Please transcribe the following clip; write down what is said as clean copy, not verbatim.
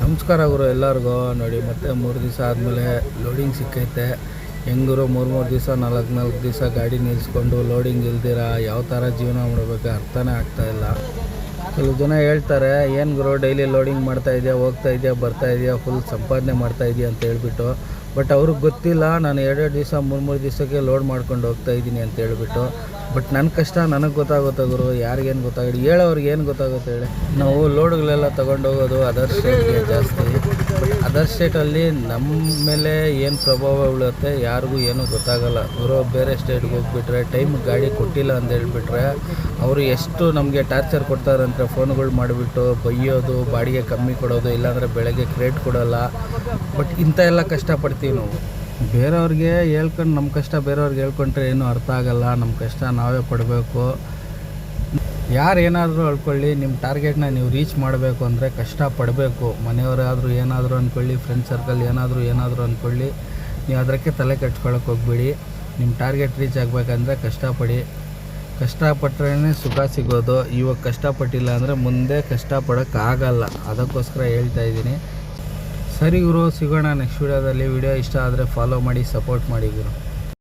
ನಮಸ್ಕಾರ ಗುರು ಎಲ್ಲರಿಗೂ. ನೋಡಿ ಮತ್ತೆ 3 ದಿವಸ ಆದಮೇಲೆ ಲೋಡಿಂಗ್ ಸಿಕ್ಕೈತೆ. ಹೆಂಗರು 3 ದಿವಸ 4 ದಿವಸ ಗಾಡಿ ನಿಲ್ಲಿಸ್ಕೊಂಡು ಲೋಡಿಂಗ್ ಇಲ್ದಿರ ಯಾವ ಥರ ಜೀವನ ಮಾಡಬೇಕು ಅರ್ಥನೇ ಆಗ್ತಾಯಿಲ್ಲ. ಕೆಲವು ಜನ ಹೇಳ್ತಾರೆ, ಏನು ಗುರು ಡೈಲಿ ಲೋಡಿಂಗ್ ಮಾಡ್ತಾಯಿದ್ಯಾ, ಹೋಗ್ತಾ ಇದೆಯಾ, ಬರ್ತಾ ಇದೆಯಾ, ಫುಲ್ ಸಂಪಾದನೆ ಮಾಡ್ತಾಯಿದ್ಯಾ ಅಂತ ಹೇಳ್ಬಿಟ್ಟು. ಬಟ್ ಅವ್ರಿಗೆ ಗೊತ್ತಿಲ್ಲ ನಾನು 2 ದಿವಸ 3 ದಿವಸಕ್ಕೆ ಲೋಡ್ ಮಾಡ್ಕೊಂಡು ಹೋಗ್ತಾಯಿದ್ದೀನಿ ಅಂತ ಹೇಳ್ಬಿಟ್ಟು. ಬಟ್ ನನ್ನ ಕಷ್ಟ ನನಗೆ ಗೊತ್ತಾಗುತ್ತೆ ಗುರು, ಯಾರಿಗೇನು ಗೊತ್ತಾಗಲಿ, ಹೇಳೋವ್ರಿಗೆ ಏನು ಗೊತ್ತಾಗುತ್ತೆ ಹೇಳಿ. ನಾವು ಲೋಡ್ಗಳೆಲ್ಲ ತೊಗೊಂಡೋಗೋದು ಅದರ್ ಸ್ಟೇಟ್ಗೆ ಜಾಸ್ತಿ. ಬಟ್ ಅದರ್ ಸ್ಟೇಟಲ್ಲಿ ನಮ್ಮ ಮೇಲೆ ಏನು ಪ್ರಭಾವ ಬೀಳುತ್ತೆ ಯಾರಿಗೂ ಏನೂ ಗೊತ್ತಾಗಲ್ಲ ಗುರು. ಬೇರೆ ಸ್ಟೇಟ್ಗೆ ಹೋಗ್ಬಿಟ್ರೆ ಟೈಮ್ ಗಾಡಿ ಕೊಟ್ಟಿಲ್ಲ ಅಂತ ಹೇಳ್ಬಿಟ್ರೆ ಅವರು ಎಷ್ಟು ನಮಗೆ ಟಾರ್ಚರ್ ಕೊಡ್ತಾರಂದರೆ ಫೋನ್ಗಳು ಮಾಡಿಬಿಟ್ಟು ಬೈಯೋದು, ಬಾಡಿಗೆ ಕಮ್ಮಿ ಕೊಡೋದು, ಇಲ್ಲಾಂದರೆ ಬೆಳಗ್ಗೆ ಕ್ರೇಟ್ ಕೊಡೋಲ್ಲ. ಬಟ್ ಇಂಥ ಎಲ್ಲ ಕಷ್ಟಪಡ್ತೀವಿ ನಾವು. ಬೇರೆಯವ್ರಿಗೆ ಹೇಳ್ಕೊಂಡು ನಮ್ಮ ಕಷ್ಟ ಬೇರೆಯವ್ರಿಗೆ ಹೇಳ್ಕೊಂಡ್ರೆ ಏನೂ ಅರ್ಥ ಆಗಲ್ಲ. ನಮ್ಮ ಕಷ್ಟ ನಾವೇ ಪಡಬೇಕು. ಯಾರು ಏನಾದರೂ ಹೇಳ್ಕೊಳ್ಳಿ, ನಿಮ್ಮ ಟಾರ್ಗೆಟ್ನ ನೀವು ರೀಚ್ ಮಾಡಬೇಕು ಅಂದರೆ ಕಷ್ಟಪಡಬೇಕು. ಮನೆಯವರಾದರೂ ಏನಾದರೂ ಅಂದ್ಕೊಳ್ಳಿ, ಫ್ರೆಂಡ್ ಸರ್ಕಲ್ ಏನಾದರೂ ಅಂದ್ಕೊಳ್ಳಿ, ನೀವು ಅದಕ್ಕೆ ತಲೆ ಕೆಡ್ಸ್ಕೊಳ್ಳೋಕೆ ಹೋಗ್ಬೇಡಿ. ನಿಮ್ಮ ಟಾರ್ಗೆಟ್ ರೀಚ್ ಆಗಬೇಕಂದ್ರೆ ಕಷ್ಟಪಡಿ. ಕಷ್ಟಪಟ್ಟರೆ ಸುಖ ಸಿಗೋದು. ಇವಾಗ ಕಷ್ಟಪಟ್ಟಿಲ್ಲ ಅಂದರೆ ಮುಂದೆ ಕಷ್ಟಪಡೋಕ್ಕಾಗಲ್ಲ. ಅದಕ್ಕೋಸ್ಕರ ಹೇಳ್ತಾ ಇದ್ದೀನಿ. ಸರಿ ಗುರು, ಸಿಗೋಣ ನೆಕ್ಸ್ಟ್ ವಿಡಿಯೋದಲ್ಲಿ. ವಿಡಿಯೋ ಇಷ್ಟ ಆದರೆ ಫಾಲೋ ಮಾಡಿ, ಸಪೋರ್ಟ್ ಮಾಡಿ ಗುರು.